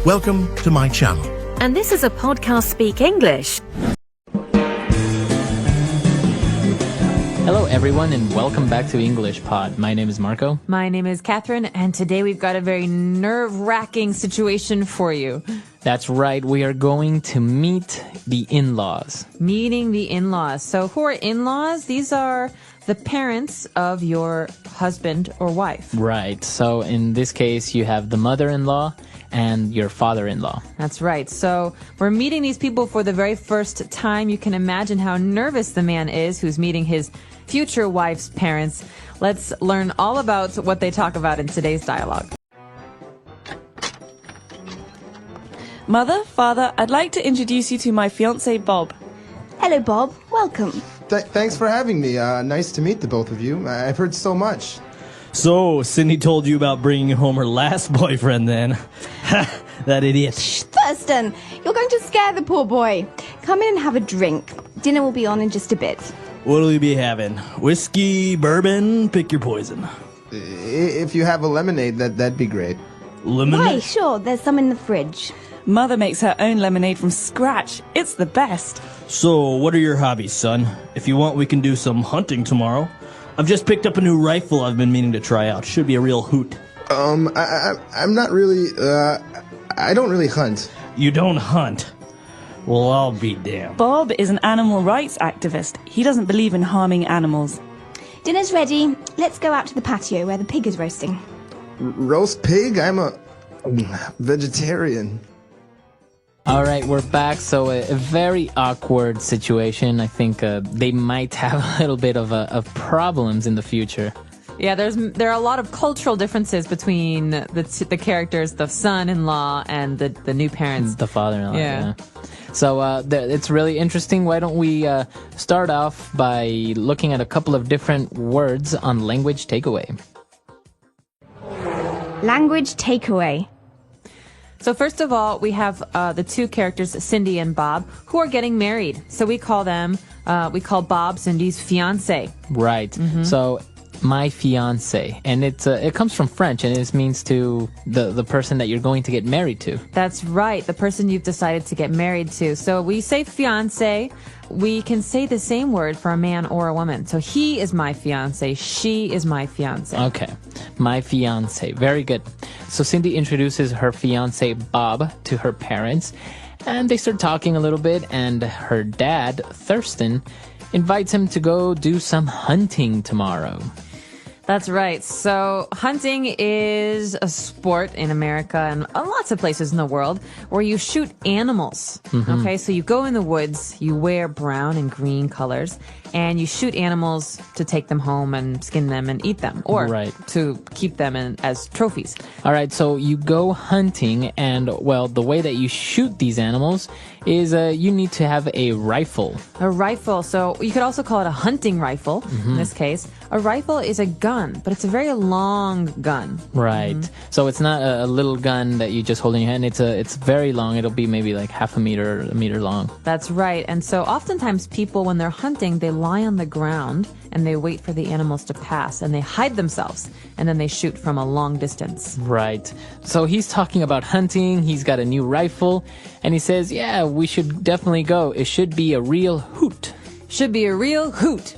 Welcome to my channel. And this is a podcast Speak English. Hello everyone and welcome back to English Pod. My name is Marco. My name is Catherine, and today we've got a very nerve-wracking situation for you. That's right, we are going to meet the in-laws. Meeting the in-laws. So who are in-laws? These are the parents of your husband or wife. Right, so in this case you have the mother-in-law and your father-in-law. That's right. So we're meeting these people for the very first time. You can imagine how nervous the man is who's meeting his future wife's parents. Let's learn all about what they talk about in today's dialogue. Mother, Father, I'd like to introduce you to my fiancé, Bob. Hello, Bob. Welcome. Thanks for having me. Nice to meet the both of you. I've heard so much. So, Cindy told you about bringing home her last boyfriend then. Ha! That idiot. Shh, Thurston, you're going to scare the poor boy. Come in and have a drink. Dinner will be on in just a bit. What'll we be having? Whiskey, bourbon? Pick your poison. If you have a lemonade, that'd be great. Lemonade? Why, sure, there's some in the fridge. Mother makes her own lemonade from scratch. It's the best. So, what are your hobbies, son? If you want, we can do some hunting tomorrow. I've just picked up a new rifle I've been meaning to try out. Should be a real hoot. I'm not really, I don't really hunt. You don't hunt? Well, I'll be damned. Bob is an animal rights activist. He doesn't believe in harming animals. Dinner's ready. Let's go out to the patio where the pig is roasting. Roast pig? I'm a vegetarian. All right, we're back. So a very awkward situation. I think they might have a little bit of problems in the future. Yeah, there are a lot of cultural differences between the characters, the son-in-law and the new parents. The father-in-law, Yeah. So it's really interesting. Why don't we start off by looking at a couple of different words on language takeaway. Language takeaway. So first of all, we have the two characters, Cindy and Bob, who are getting married. So we call Bob Cindy's fiancé. Right. So my fiance, and it comes from French, and it means to the person that you're going to get married to. That's right, the person you've decided to get married to. So we say fiancé. We can say the same word for a man or a woman. So he is my fiancé, she is my fiancé. Okay, my fiance. Very good. So Cindy introduces her fiance Bob to her parents, and they start talking a little bit, and her dad, Thurston, invites him to go do some hunting tomorrow. That's right. So hunting is a sport in America and lots of places in the world where you shoot animals. Okay, so you go in the woods, you wear brown and green colors, and you shoot animals to take them home and skin them and eat them, or to keep them as trophies. All right, so you go hunting, and, well, the way that you shoot these animals is you need to have a rifle. A rifle. So you could also call it a hunting rifle in this case. A rifle is a gun, but it's a very long gun. Right. So it's not a little gun that you just hold in your hand. It's very long. It'll be maybe like half a meter long. That's right. And so oftentimes people, when they're hunting, they lie on the ground and they wait for the animals to pass, and they hide themselves, and then they shoot from a long distance. Right. So he's talking about hunting. He's got a new rifle, and he says, yeah, we should definitely go. It should be a real hoot. Should be a real hoot.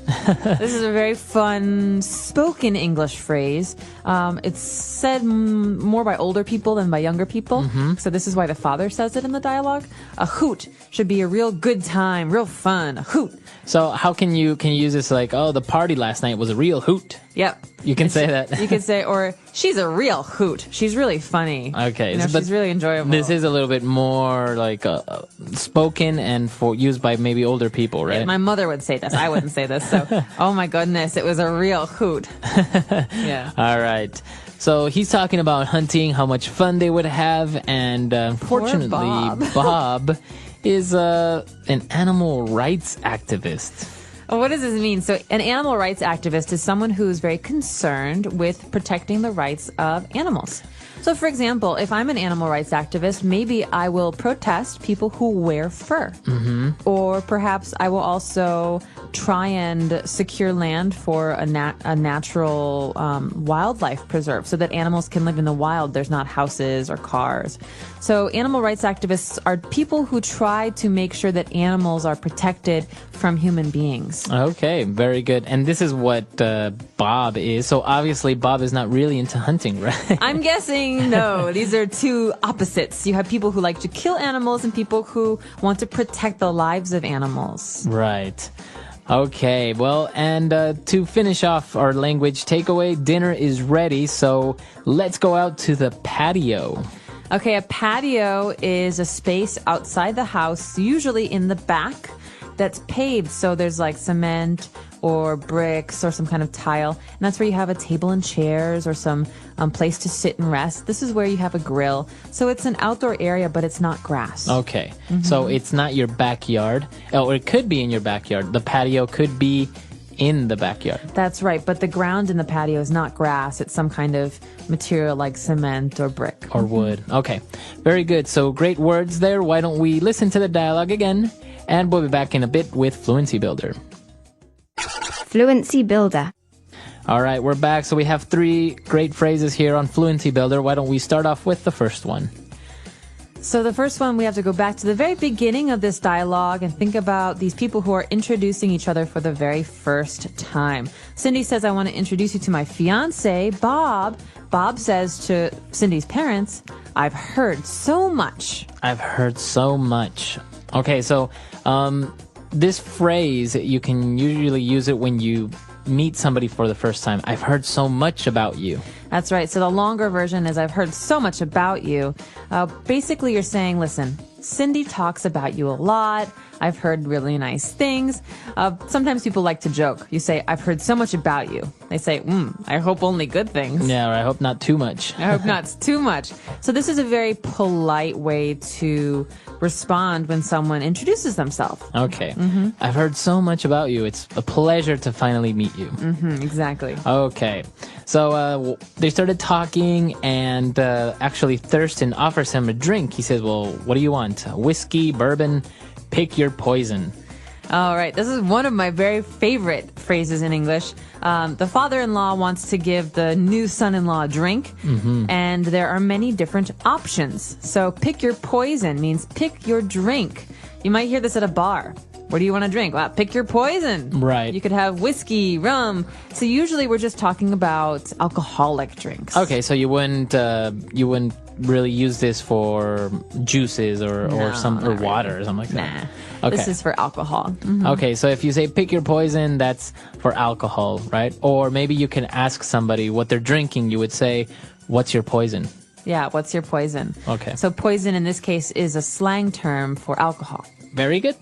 This is a very fun spoken English phrase. It's said more by older people than by younger people. So this is why the father says it in the dialogue. A hoot should be a real good time, real fun. A hoot. So how can you use this like, oh, the party last night was a real hoot? Yep. You can say that. You could say, or she's a real hoot. She's really funny. Okay. She's really enjoyable. This is a little bit more like spoken and used by maybe older people, right? Yeah, my mother would say this. I wouldn't say this. So, oh my goodness, it was a real hoot. Yeah. All right. So he's talking about hunting, how much fun they would have, and unfortunately, Bob is an animal rights activist. What does this mean? So an animal rights activist is someone who is very concerned with protecting the rights of animals. So, for example, if I'm an animal rights activist, maybe I will protest people who wear fur. Or perhaps I will also try and secure land for a natural wildlife preserve so that animals can live in the wild. There's not houses or cars. So animal rights activists are people who try to make sure that animals are protected from human beings. Okay, very good. And this is what Bob is. So obviously Bob is not really into hunting, right? I'm guessing no. These are two opposites. You have people who like to kill animals and people who want to protect the lives of animals. Right. Okay, well, and to finish off our language takeaway, dinner is ready, so let's go out to the patio. Okay, a patio is a space outside the house, usually in the back, that's paved. So there's like cement or bricks or some kind of tile. And that's where you have a table and chairs or some place to sit and rest. This is where you have a grill. So it's an outdoor area, but it's not grass. Okay, so it's not your backyard. Oh, it could be in your backyard. The patio could be in the backyard. That's right, but the ground in the patio is not grass. It's some kind of material like cement or brick. Or wood. Okay, very good. So great words there. Why don't we listen to the dialogue again? And we'll be back in a bit with Fluency Builder. Fluency Builder. All right, we're back. So we have 3 great phrases here on Fluency Builder. Why don't we start off with the first one? So the first one, we have to go back to the very beginning of this dialogue and think about these people who are introducing each other for the very first time. Cindy says, I want to introduce you to my fiance, Bob. Bob says to Cindy's parents, I've heard so much. I've heard so much. Okay, so this phrase, you can usually use it when you meet somebody for the first time. I've heard so much about you. That's right. So the longer version is I've heard so much about you. Basically, you're saying, listen, Cindy talks about you a lot. I've heard really nice things. Sometimes people like to joke. You say, I've heard so much about you. They say, I hope only good things. Yeah, or I hope not too much. I hope not too much. So this is a very polite way to respond when someone introduces themselves. Okay. I've heard so much about you. It's a pleasure to finally meet you. Exactly. Okay. So they started talking, and actually Thurston offers him a drink. He says, well, what do you want? Whiskey, bourbon, pick your poison. All right. This is one of my very favorite phrases in English. The father-in-law wants to give the new son-in-law a drink, and there are many different options. So pick your poison means pick your drink. You might hear this at a bar. What do you want to drink? Well, pick your poison. Right. You could have whiskey, rum. So usually we're just talking about alcoholic drinks. Okay, so you wouldn't really use this for juices or water or something like that. Nah. Okay. This is for alcohol. Okay, so if you say pick your poison, that's for alcohol, right? Or maybe you can ask somebody what they're drinking. You would say, what's your poison? Yeah, what's your poison? Okay. So poison in this case is a slang term for alcohol. Very good.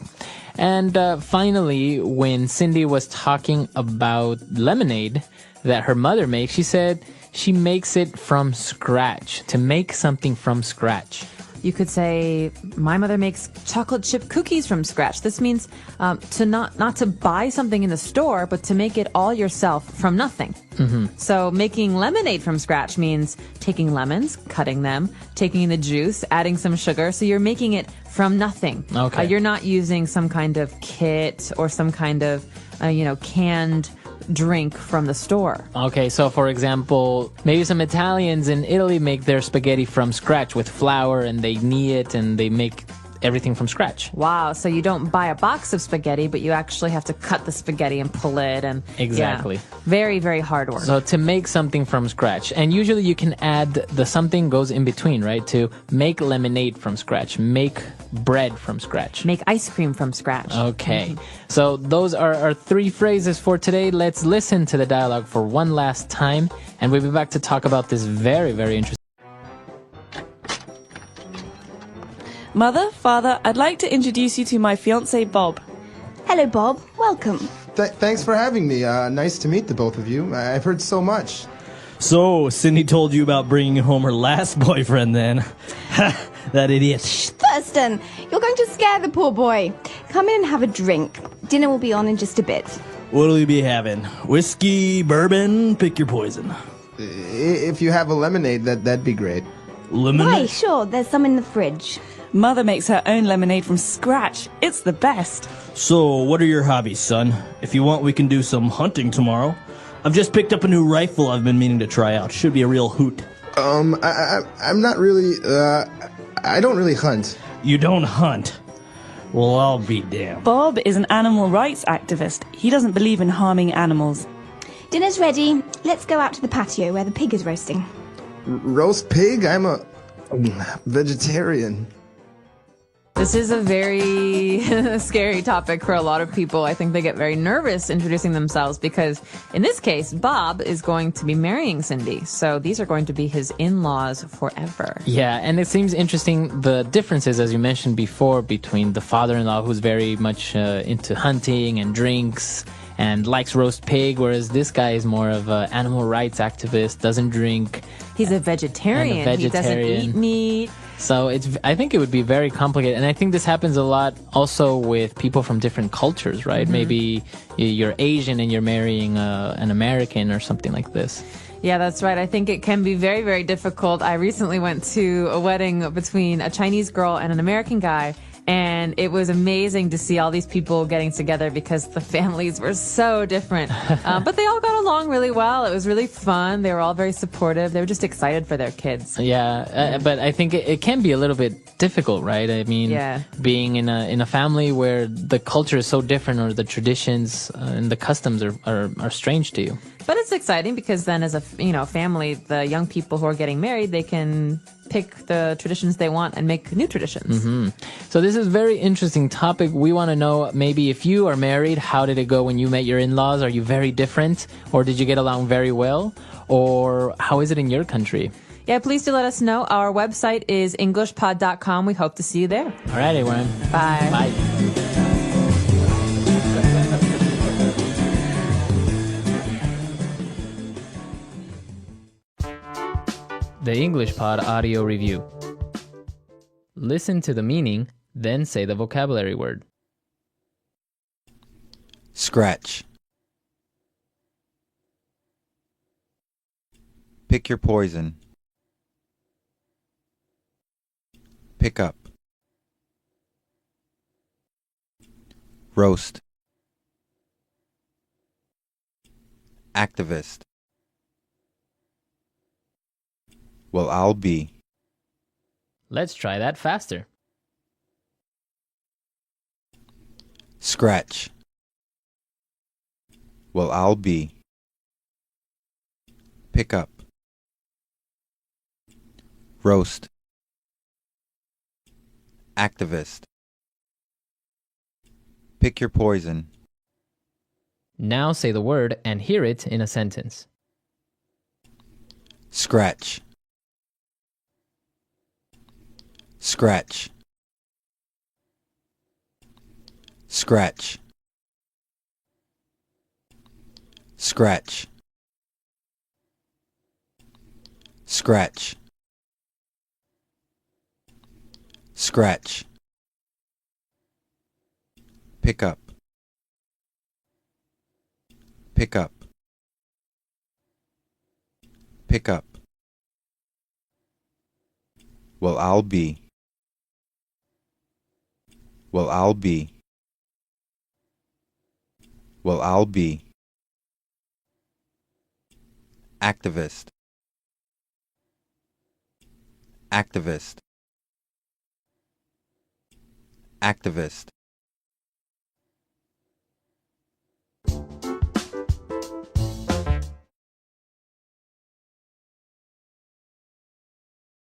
And finally, when Cindy was talking about lemonade that her mother makes, she said she makes it from scratch, to make something from scratch. You could say, my mother makes chocolate chip cookies from scratch. This means to not to buy something in the store, but to make it all yourself from nothing. So making lemonade from scratch means taking lemons, cutting them, taking the juice, adding some sugar. So you're making it from nothing. Okay. You're not using some kind of kit or some kind of, canned drink from the store. Okay, so for example, maybe some Italians in Italy make their spaghetti from scratch with flour, and they knead it and they make everything from scratch. Wow, so you don't buy a box of spaghetti, but you actually have to cut the spaghetti and pull it. And Exactly. yeah, very, very hard work. So to make something from scratch, and usually you can add the something goes in between, right? To make lemonade from scratch, make bread from scratch. Make ice cream from scratch. Okay, so those are our 3 phrases for today. Let's listen to the dialogue for one last time, and we'll be back to talk about this very, very interesting. Mother, Father, I'd like to introduce you to my fiance, Bob. Hello, Bob. Welcome. Thanks for having me. Nice to meet the both of you. I've heard so much. So, Cindy told you about bringing home her last boyfriend then. Ha, that idiot. Thurston, you're going to scare the poor boy. Come in and have a drink. Dinner will be on in just a bit. What'll you be having? Whiskey, bourbon, pick your poison. If you have a lemonade, that'd be great. Lemonade? Why, sure, there's some in the fridge. Mother makes her own lemonade from scratch. It's the best. So, what are your hobbies, son? If you want, we can do some hunting tomorrow. I've just picked up a new rifle I've been meaning to try out. Should be a real hoot. I'm not really, I don't really hunt. You don't hunt? Well, I'll be damned. Bob is an animal rights activist. He doesn't believe in harming animals. Dinner's ready. Let's go out to the patio where the pig is roasting. Roast pig? I'm a vegetarian. This is a very scary topic for a lot of people. I think they get very nervous introducing themselves because, in this case, Bob is going to be marrying Cindy. So these are going to be his in-laws forever. Yeah, and it seems interesting the differences, as you mentioned before, between the father-in-law who's very much into hunting and drinks and likes roast pig, whereas this guy is more of an animal rights activist, doesn't drink. He's a vegetarian. He doesn't eat meat. So I think it would be very complicated. And I think this happens a lot also with people from different cultures, right? Mm-hmm. Maybe you're Asian and you're marrying an American or something like this. Yeah, that's right. I think it can be very, very difficult. I recently went to a wedding between a Chinese girl and an American guy. And it was amazing to see all these people getting together because the families were so different. But they all got along really well. It was really fun. They were all very supportive. They were just excited for their kids. Yeah, but I think it can be a little bit difficult, right? I mean, being in a family where the culture is so different or the traditions and the customs are strange to you. But it's exciting because then as a family, the young people who are getting married, they can pick the traditions they want and make new traditions. Mm-hmm. So this is a very interesting topic. We want to know maybe if you are married, how did it go when you met your in-laws? Are you very different or did you get along very well? Or how is it in your country? Yeah, please do let us know. Our website is englishpod.com. We hope to see you there. All right, everyone. Bye. Bye. The English Pod Audio Review. Listen to the meaning, then say the vocabulary word. Scratch. Pick your poison. Pick up. Roast. Activist. Well, I'll be. Let's try that faster. Scratch. Well, I'll be. Pick up. Roast. Activist. Pick your poison. Now say the word and hear it in a sentence. Scratch. Scratch. Scratch. Scratch. Scratch. Scratch. Pick up. Pick up. Pick up. Well, I'll be. Well, I'll be. Well, I'll be. Activist. Activist. Activist.